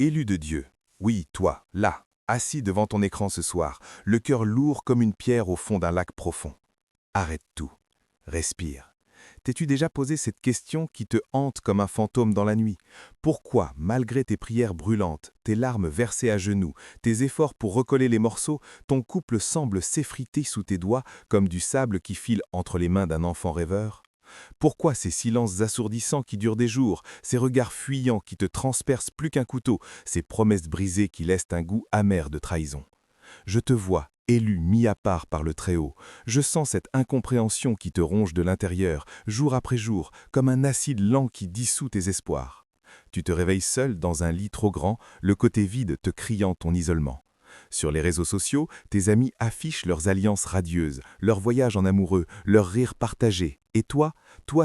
Élu de Dieu, oui, toi, là, assis devant ton écran ce soir, le cœur lourd comme une pierre au fond d'un lac profond. Arrête tout. Respire. T'es-tu déjà posé cette question qui te hante comme un fantôme dans la nuit? Pourquoi, malgré tes prières brûlantes, tes larmes versées à genoux, tes efforts pour recoller les morceaux, ton couple semble s'effriter sous tes doigts comme du sable qui file entre les mains d'un enfant rêveur? Pourquoi ces silences assourdissants qui durent des jours, ces regards fuyants qui te transpercent plus qu'un couteau, ces promesses brisées qui laissent un goût amer de trahison? Je te vois, élu, mis à part par le Très-Haut. Je sens cette incompréhension qui te ronge de l'intérieur, jour après jour, comme un acide lent qui dissout tes espoirs. Tu te réveilles seul dans un lit trop grand, le côté vide te criant ton isolement. Sur les réseaux sociaux, tes amis affichent leurs alliances radieuses, leurs voyages en amoureux, leurs rires partagés. Et toi,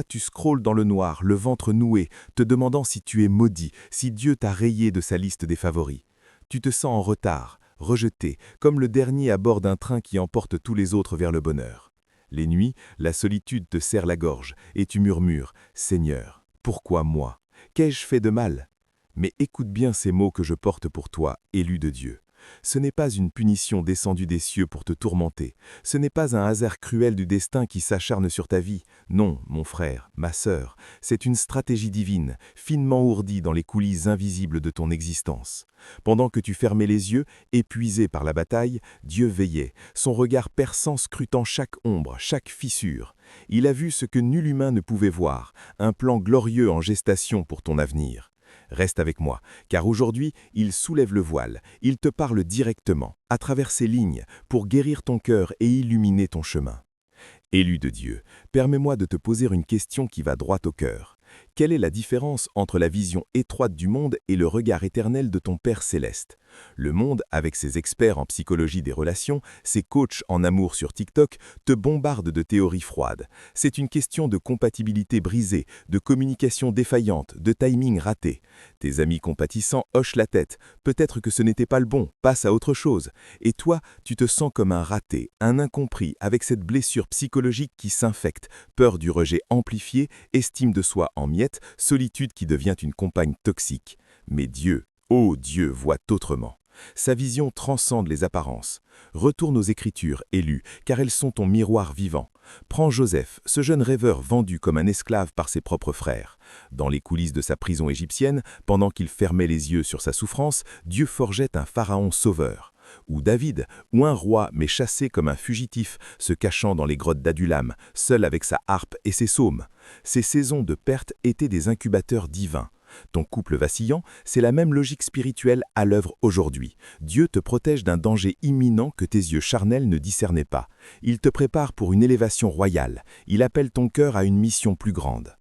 tu scrolles dans le noir, le ventre noué, te demandant si tu es maudit, si Dieu t'a rayé de sa liste des favoris. Tu te sens en retard, rejeté, comme le dernier à bord d'un train qui emporte tous les autres vers le bonheur. Les nuits, la solitude te serre la gorge, et tu murmures « Seigneur, pourquoi moi? Qu'ai-je fait de mal ?» Mais écoute bien ces mots que je porte pour toi, élu de Dieu. Ce n'est pas une punition descendue des cieux pour te tourmenter. Ce n'est pas un hasard cruel du destin qui s'acharne sur ta vie. Non, mon frère, ma sœur, c'est une stratégie divine, finement ourdie dans les coulisses invisibles de ton existence. Pendant que tu fermais les yeux, épuisé par la bataille, Dieu veillait, son regard perçant scrutant chaque ombre, chaque fissure. Il a vu ce que nul humain ne pouvait voir, un plan glorieux en gestation pour ton avenir. Reste avec moi, car aujourd'hui, il soulève le voile, il te parle directement, à travers ces lignes, pour guérir ton cœur et illuminer ton chemin. Élu de Dieu, permets-moi de te poser une question qui va droit au cœur. Quelle est la différence entre la vision étroite du monde et le regard éternel de ton Père céleste? Le monde, avec ses experts en psychologie des relations, ses coachs en amour sur TikTok, te bombarde de théories froides. C'est une question de compatibilité brisée, de communication défaillante, de timing raté. Tes amis compatissants hochent la tête. Peut-être que ce n'était pas le bon, passe à autre chose. Et toi, tu te sens comme un raté, un incompris, avec cette blessure psychologique qui s'infecte, peur du rejet amplifié, estime de soi en miettes, solitude qui devient une compagne toxique. Mais Dieu, oh Dieu, voit autrement. Sa vision transcende les apparences. Retourne aux Écritures, élu, car elles sont ton miroir vivant. Prends Joseph, ce jeune rêveur vendu comme un esclave par ses propres frères. Dans les coulisses de sa prison égyptienne, pendant qu'il fermait les yeux sur sa souffrance, Dieu forgeait un pharaon sauveur. Ou David, ou un roi mais chassé comme un fugitif, se cachant dans les grottes d'Adulam, seul avec sa harpe et ses psaumes. Ces saisons de perte étaient des incubateurs divins. Ton couple vacillant, c'est la même logique spirituelle à l'œuvre aujourd'hui. Dieu te protège d'un danger imminent que tes yeux charnels ne discernaient pas. Il te prépare pour une élévation royale. Il appelle ton cœur à une mission plus grande.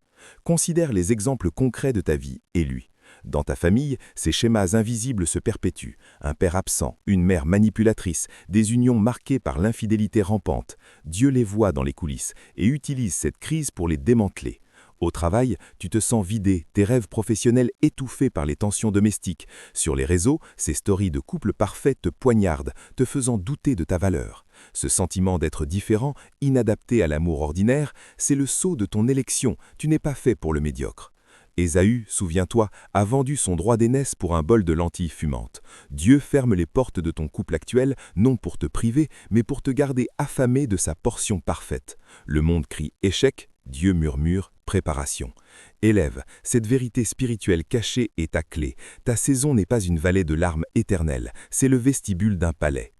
Considère les exemples concrets de ta vie et lui. Dans ta famille, ces schémas invisibles se perpétuent. Un père absent, une mère manipulatrice, des unions marquées par l'infidélité rampante. Dieu les voit dans les coulisses et utilise cette crise pour les démanteler. Au travail, tu te sens vidé, tes rêves professionnels étouffés par les tensions domestiques. Sur les réseaux, ces stories de couple parfait te poignardent, te faisant douter de ta valeur. Ce sentiment d'être différent, inadapté à l'amour ordinaire, c'est le sceau de ton élection, tu n'es pas fait pour le médiocre. Ésaü, souviens-toi, a vendu son droit d'aînesse pour un bol de lentilles fumantes. Dieu ferme les portes de ton couple actuel, non pour te priver, mais pour te garder affamé de sa portion parfaite. Le monde crie échec, Dieu murmure préparation. Élève, cette vérité spirituelle cachée est ta clé. Ta saison n'est pas une vallée de larmes éternelles, c'est le vestibule d'un palais.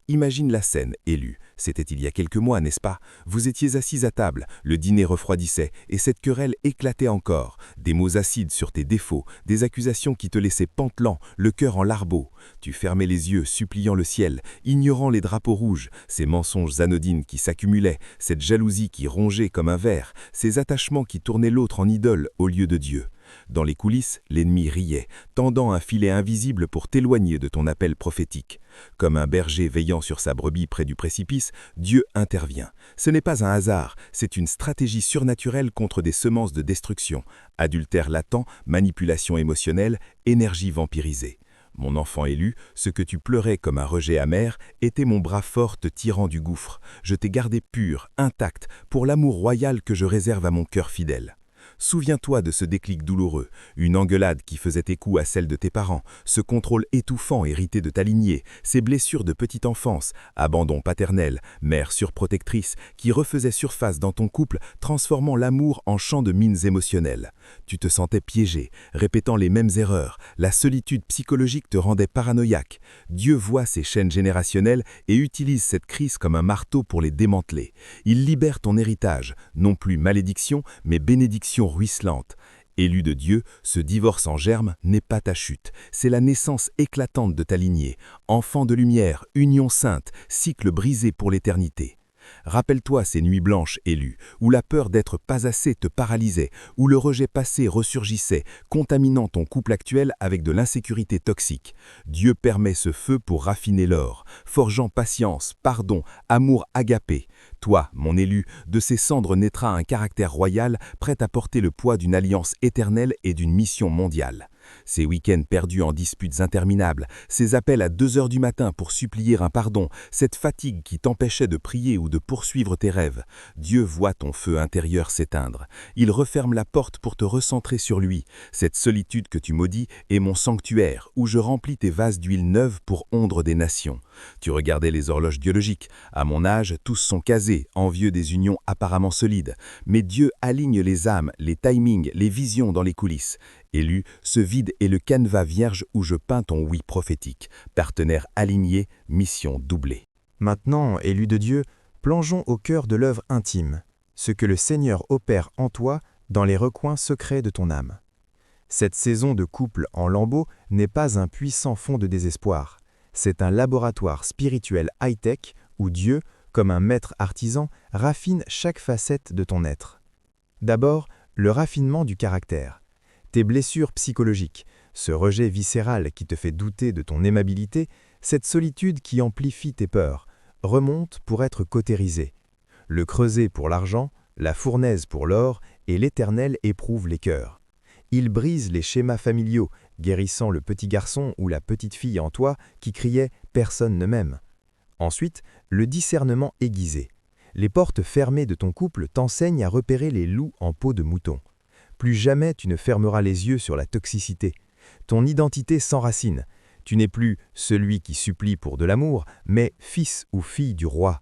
Imagine la scène, élu. C'était il y a quelques mois, n'est-ce pas? Vous étiez assis à table, le dîner refroidissait, et cette querelle éclatait encore. Des mots acides sur tes défauts, des accusations qui te laissaient pantelant, le cœur en larbeaux. Tu fermais les yeux, suppliant le ciel, ignorant les drapeaux rouges, ces mensonges anodines qui s'accumulaient, cette jalousie qui rongeait comme un ver, ces attachements qui tournaient l'autre en idole au lieu de Dieu. Dans les coulisses, l'ennemi riait, tendant un filet invisible pour t'éloigner de ton appel prophétique. Comme un berger veillant sur sa brebis près du précipice, Dieu intervient. Ce n'est pas un hasard, c'est une stratégie surnaturelle contre des semences de destruction, adultère latent, manipulation émotionnelle, énergie vampirisée. Mon enfant élu, ce que tu pleurais comme un rejet amer était mon bras fort te tirant du gouffre. Je t'ai gardé pur, intact, pour l'amour royal que je réserve à mon cœur fidèle. Souviens-toi de ce déclic douloureux, une engueulade qui faisait écho à celle de tes parents, ce contrôle étouffant hérité de ta lignée, ces blessures de petite enfance, abandon paternel, mère surprotectrice, qui refaisaient surface dans ton couple, transformant l'amour en champ de mines émotionnelles. Tu te sentais piégé, répétant les mêmes erreurs, la solitude psychologique te rendait paranoïaque. Dieu voit ces chaînes générationnelles et utilise cette crise comme un marteau pour les démanteler. Il libère ton héritage, non plus malédiction, mais bénédiction ruisselante. Élu de Dieu, ce divorce en germe n'est pas ta chute, c'est la naissance éclatante de ta lignée. Enfant de lumière, union sainte, cycle brisé pour l'éternité. Rappelle-toi ces nuits blanches élues, où la peur d'être pas assez te paralysait, où le rejet passé ressurgissait, contaminant ton couple actuel avec de l'insécurité toxique. Dieu permet ce feu pour raffiner l'or, forgeant patience, pardon, amour agapé. Toi, mon élu, de ces cendres naîtra un caractère royal, prêt à porter le poids d'une alliance éternelle et d'une mission mondiale. Ces week-ends perdus en disputes interminables, ces appels à 2 heures du matin pour supplier un pardon, cette fatigue qui t'empêchait de prier ou de poursuivre tes rêves, Dieu voit ton feu intérieur s'éteindre. Il referme la porte pour te recentrer sur lui. Cette solitude que tu maudis est mon sanctuaire, où je remplis tes vases d'huile neuve pour ondre des nations. Tu regardais les horloges biologiques. À mon âge, tous sont casés, envieux des unions apparemment solides. Mais Dieu aligne les âmes, les timings, les visions dans les coulisses. Élu, ce vide est le canevas vierge où je peins ton oui prophétique. Partenaire aligné, mission doublée. Maintenant, élu de Dieu, plongeons au cœur de l'œuvre intime, ce que le Seigneur opère en toi dans les recoins secrets de ton âme. Cette saison de couple en lambeaux n'est pas un puissant fond de désespoir. C'est un laboratoire spirituel high-tech où Dieu, comme un maître artisan, raffine chaque facette de ton être. D'abord, le raffinement du caractère. Tes blessures psychologiques, ce rejet viscéral qui te fait douter de ton aimabilité, cette solitude qui amplifie tes peurs, remontent pour être cautérisées. Le creuset pour l'argent, la fournaise pour l'or et l'Éternel éprouve les cœurs. Il brise les schémas familiaux, guérissant le petit garçon ou la petite fille en toi qui criait « personne ne m'aime ». Ensuite, le discernement aiguisé. Les portes fermées de ton couple t'enseignent à repérer les loups en peau de mouton. Plus jamais tu ne fermeras les yeux sur la toxicité. Ton identité s'enracine. Tu n'es plus celui qui supplie pour de l'amour, mais fils ou fille du roi.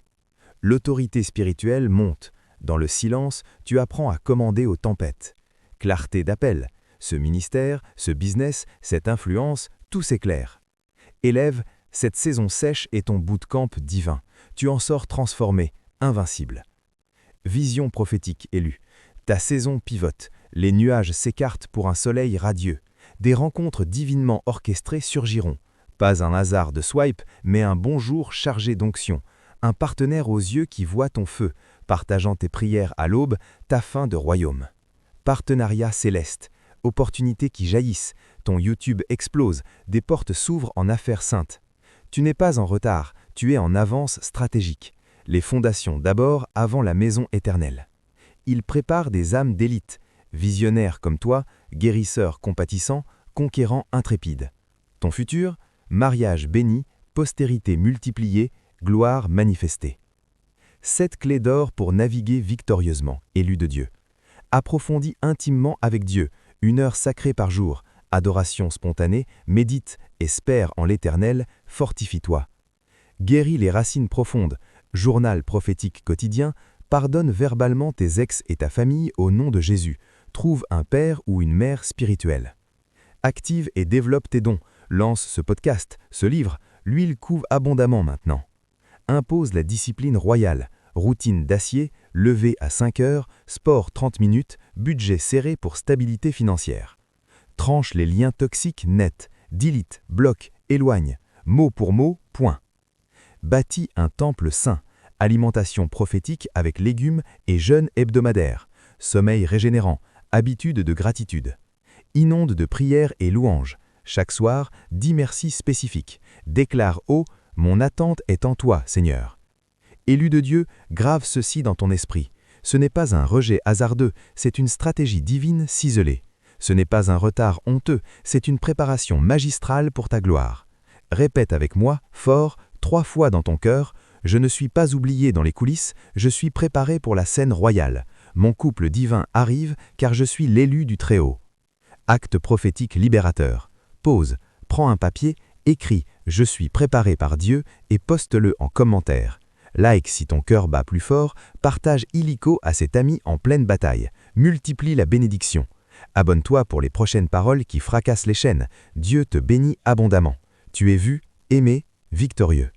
L'autorité spirituelle monte. Dans le silence, tu apprends à commander aux tempêtes. Clarté d'appel. Ce ministère, ce business, cette influence, tout s'éclaire. Élève, cette saison sèche est ton bootcamp divin. Tu en sors transformé, invincible. Vision prophétique élue. Ta saison pivote. Les nuages s'écartent pour un soleil radieux. Des rencontres divinement orchestrées surgiront. Pas un hasard de swipe, mais un bonjour chargé d'onction. Un partenaire aux yeux qui voit ton feu, partageant tes prières à l'aube, ta fin de royaume. Partenariat céleste. Opportunités qui jaillissent. Ton YouTube explose. Des portes s'ouvrent en affaires saintes. Tu n'es pas en retard, tu es en avance stratégique. Les fondations d'abord avant la maison éternelle. Il prépare des âmes d'élite. Visionnaire comme toi, guérisseur compatissant, conquérant intrépide. Ton futur, mariage béni, postérité multipliée, gloire manifestée. 7 clés d'or pour naviguer victorieusement, élu de Dieu. Approfondis intimement avec Dieu, 1 heure sacrée par jour, adoration spontanée, médite, espère en l'Éternel, fortifie-toi. Guéris les racines profondes, journal prophétique quotidien, pardonne verbalement tes ex et ta famille au nom de Jésus. Trouve un père ou une mère spirituelle. Active et développe tes dons. Lance ce podcast, ce livre. L'huile couve abondamment maintenant. Impose la discipline royale. Routine d'acier, lever à 5 heures, sport 30 minutes, budget serré pour stabilité financière. Tranche les liens toxiques nets. Delete, bloque, éloigne. Mot pour mot, point. Bâtis un temple saint. Alimentation prophétique avec légumes et jeûne hebdomadaire. Sommeil régénérant. Habitude de gratitude. Inonde de prières et louanges. Chaque soir, dis merci spécifique. Déclare haut, mon attente est en toi, Seigneur. Élu de Dieu, grave ceci dans ton esprit. Ce n'est pas un rejet hasardeux, c'est une stratégie divine ciselée. Ce n'est pas un retard honteux, c'est une préparation magistrale pour ta gloire. Répète avec moi, fort, 3 fois dans ton cœur, je ne suis pas oublié dans les coulisses, je suis préparé pour la scène royale. mon couple divin arrive car je suis l'élu du Très-Haut. Acte prophétique libérateur. Pause, prends un papier, écris « Je suis préparé par Dieu » et poste-le en commentaire. Like si ton cœur bat plus fort, partage illico à cet ami en pleine bataille. Multiplie la bénédiction. Abonne-toi pour les prochaines paroles qui fracassent les chaînes. Dieu te bénit abondamment. Tu es vu, aimé, victorieux.